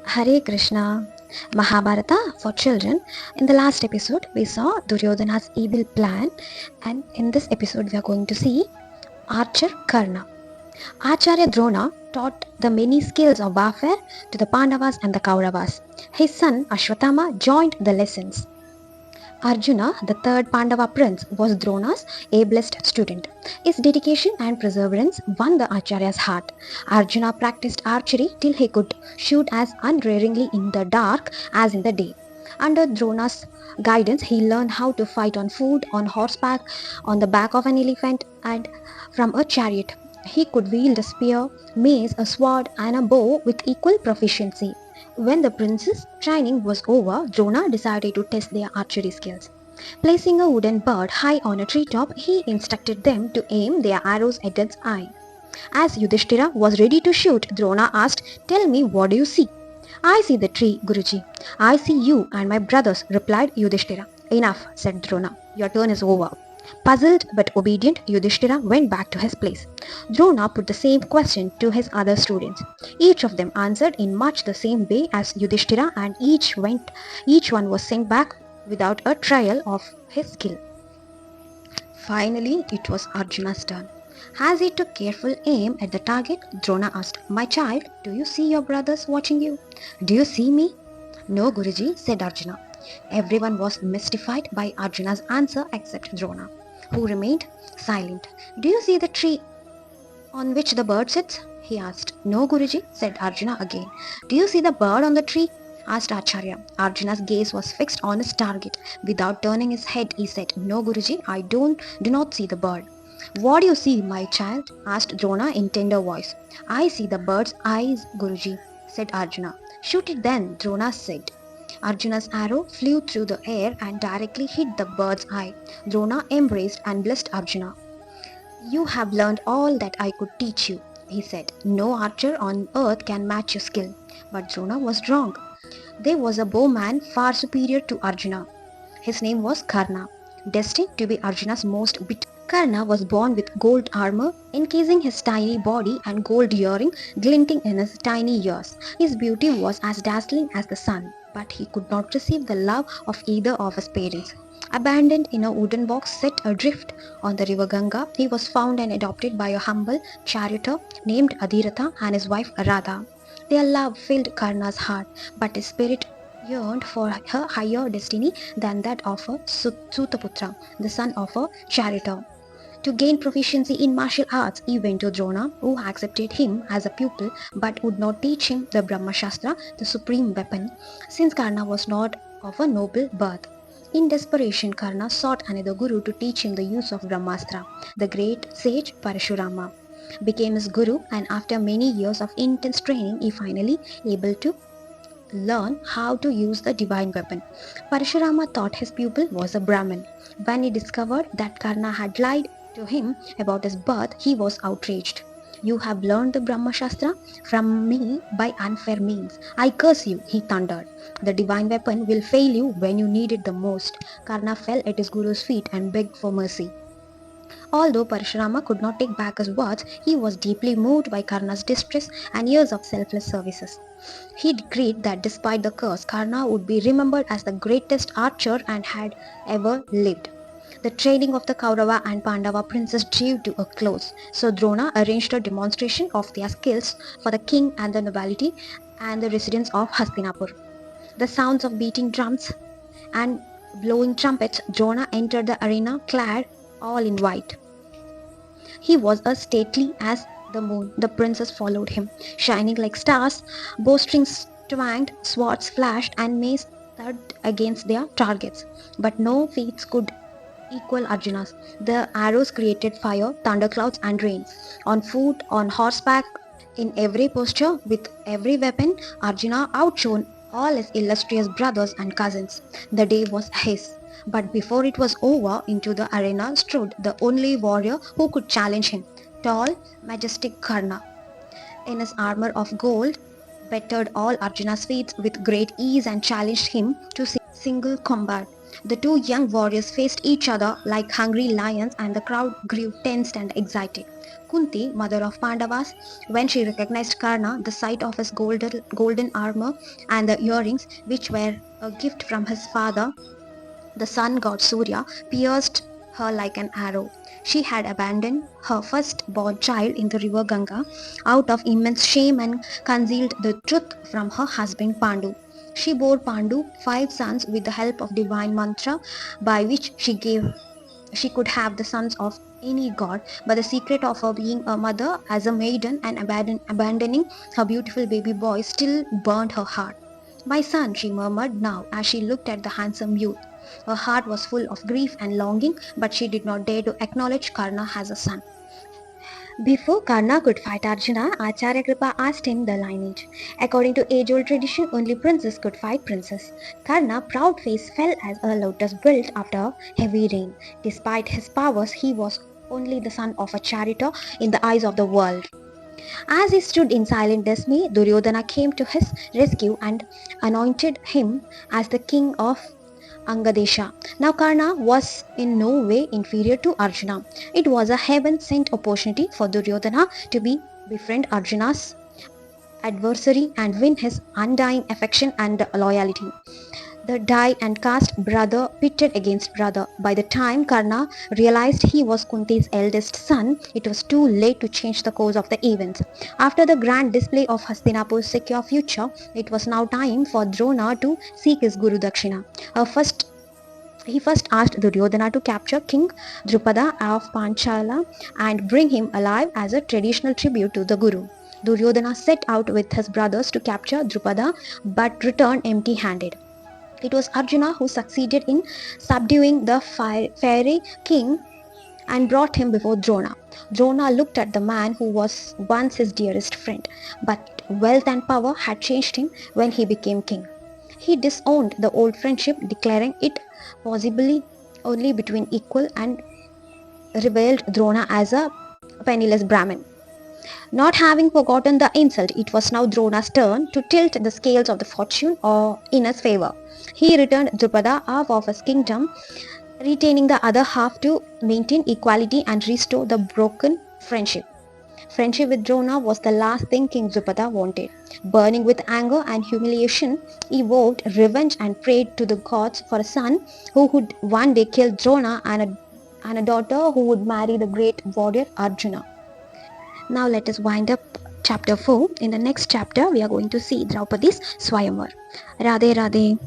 Hare Krishna. Mahabharata for children. In the last episode, we saw Duryodhana's evil plan, and in this episode, we are going to see archer Karna. Acharya Drona taught the many skills of warfare to the Pandavas and the Kauravas. His son Ashwatthama joined the lessons. Arjuna, the third Pandava prince, was Drona's ablest student. His dedication and perseverance won the Acharya's heart. Arjuna practiced archery till he could shoot as unerringly in the dark as in the day. Under Drona's guidance, he learned how to fight on foot, on horseback, on the back of an elephant, and from a chariot. He could wield a spear, mace, a sword, and a bow with equal proficiency. When the prince's training was over, Drona decided to test their archery skills. Placing a wooden bird high on a treetop, he instructed them to aim their arrows at its eye. As Yudhishthira was ready to shoot, Drona asked, "Tell me, what do you see?" "I see the tree, Guruji." "I see you and my brothers," replied Yudhishthira. "Enough," said Drona. "Your turn is over." Puzzled but obedient, Yudhishthira went back to his place. Drona put the same question to his other students. Each of them answered in much the same way as Yudhishthira, and each one was sent back without a trial of his skill. Finally, it was Arjuna's turn. As he took careful aim at the target, Drona asked, "My child, do you see your brothers watching you? Do you see me?" "No, Guruji," said Arjuna. Everyone was mystified by Arjuna's answer except Drona, who remained silent. "Do you see the tree on which the bird sits?" he asked. "No, Guruji," said Arjuna again. "Do you see the bird on the tree?" asked Acharya. Arjuna's gaze was fixed on his target. Without turning his head, he said, "No, Guruji, I do not see the bird." "What do you see, my child?" asked Drona in tender voice. "I see the bird's eyes, Guruji," said Arjuna. "Shoot it then," Drona said. Arjuna's arrow flew through the air and directly hit the bird's eye. Drona embraced and blessed Arjuna. "You have learned all that I could teach you," he said. "No archer on earth can match your skill." But Drona was wrong. There was a bowman far superior to Arjuna. His name was Karna, destined to be Arjuna's most bitter. Karna was born with gold armor encasing his tiny body and gold earring glinting in his tiny ears. His beauty was as dazzling as the sun, but he could not receive the love of either of his parents. Abandoned in a wooden box set adrift on the river Ganga, he was found and adopted by a humble charioteer named Adhiratha and his wife Radha. Their love filled Karna's heart, but his spirit yearned for a higher destiny than that of a Sutaputra, the son of a charioteer. To gain proficiency in martial arts, he went to Drona, who accepted him as a pupil but would not teach him the Brahma Shastra, the supreme weapon, since Karna was not of a noble birth. In desperation, Karna sought another guru to teach him the use of Brahmastra. The great sage Parashurama became his guru, and after many years of intense training, he finally able to learn how to use the divine weapon. Parashurama thought his pupil was a Brahmin. When he discovered that Karna had lied to him about his birth, he was outraged. "You have learned the Brahma Shastra from me by unfair means. I curse you," he thundered. "The divine weapon will fail you when you need it the most." Karna fell at his guru's feet and begged for mercy. Although Parashurama could not take back his words, he was deeply moved by Karna's distress and years of selfless services. He decreed that despite the curse, Karna would be remembered as the greatest archer and had ever lived. The training of the Kaurava and Pandava princes drew to a close, so Drona arranged a demonstration of their skills for the king and the nobility and the residents of Hastinapur. The sounds of beating drums and blowing trumpets, Drona entered the arena clad all in white. He was as stately as the moon. The princes followed him, shining like stars. Bowstrings twanged, swords flashed, and mace thudded against their targets. But no feats could equal Arjuna's. The arrows created fire, thunderclouds, and rain. On foot, on horseback, in every posture, with every weapon, Arjuna outshone all his illustrious brothers and cousins. The day was his. But before it was over, into the arena strode the only warrior who could challenge him, tall, majestic Karna. In his armor of gold, bettered all Arjuna's feats with great ease and challenged him to single combat. The two young warriors faced each other like hungry lions, and the crowd grew tensed and excited. Kunti, mother of Pandavas, when she recognized Karna, the sight of his golden armor and the earrings, which were a gift from his father, the sun god Surya, pierced her like an arrow. She had abandoned her firstborn child in the river Ganga out of immense shame and concealed the truth from her husband Pandu. She bore Pandu 5 sons with the help of divine mantra by which she could have the sons of any god, but the secret of her being a mother as a maiden and abandoning her beautiful baby boy still burned her heart. My son, she murmured now as she looked at the handsome youth. Her heart was full of grief and longing, but she did not dare to acknowledge Karna as a son. Before Karna could fight Arjuna, Acharya Kripa asked him the lineage. According to age-old tradition, only princes could fight princes. Karna, proud face, fell as a lotus built after heavy rain. Despite his powers, he was only the son of a charioteer in the eyes of the world. As he stood in silent dismay, Duryodhana came to his rescue and anointed him as the king of Angadesha. Now Karna was in no way inferior to Arjuna. It was a heaven-sent opportunity for Duryodhana to befriend Arjuna's adversary and win his undying affection and loyalty. The die and cast brother pitted against brother. By the time Karna realized he was Kunti's eldest son, it was too late to change the course of the events. After the grand display of Hastinapur's secure future, it was now time for Drona to seek his Guru Dakshina. He first asked Duryodhana to capture King Drupada of Panchala and bring him alive as a traditional tribute to the Guru. Duryodhana set out with his brothers to capture Drupada but returned empty-handed. It was Arjuna who succeeded in subduing the fiery king and brought him before Drona. Drona looked at the man who was once his dearest friend, but wealth and power had changed him when he became king. He disowned the old friendship, declaring it possibly only between equal, and revealed Drona as a penniless Brahmin. Not having forgotten the insult, it was now Drona's turn to tilt the scales of the fortune or in his favor. He returned Drupada half of his kingdom, retaining the other half to maintain equality and restore the broken friendship. Friendship with Drona was the last thing King Drupada wanted. Burning with anger and humiliation, he vowed revenge and prayed to the gods for a son who would one day kill Drona and a daughter who would marry the great warrior Arjuna. Now let us wind up chapter 4. In the next chapter, we are going to see Draupadi's Swayamvar. Radhe Radhe.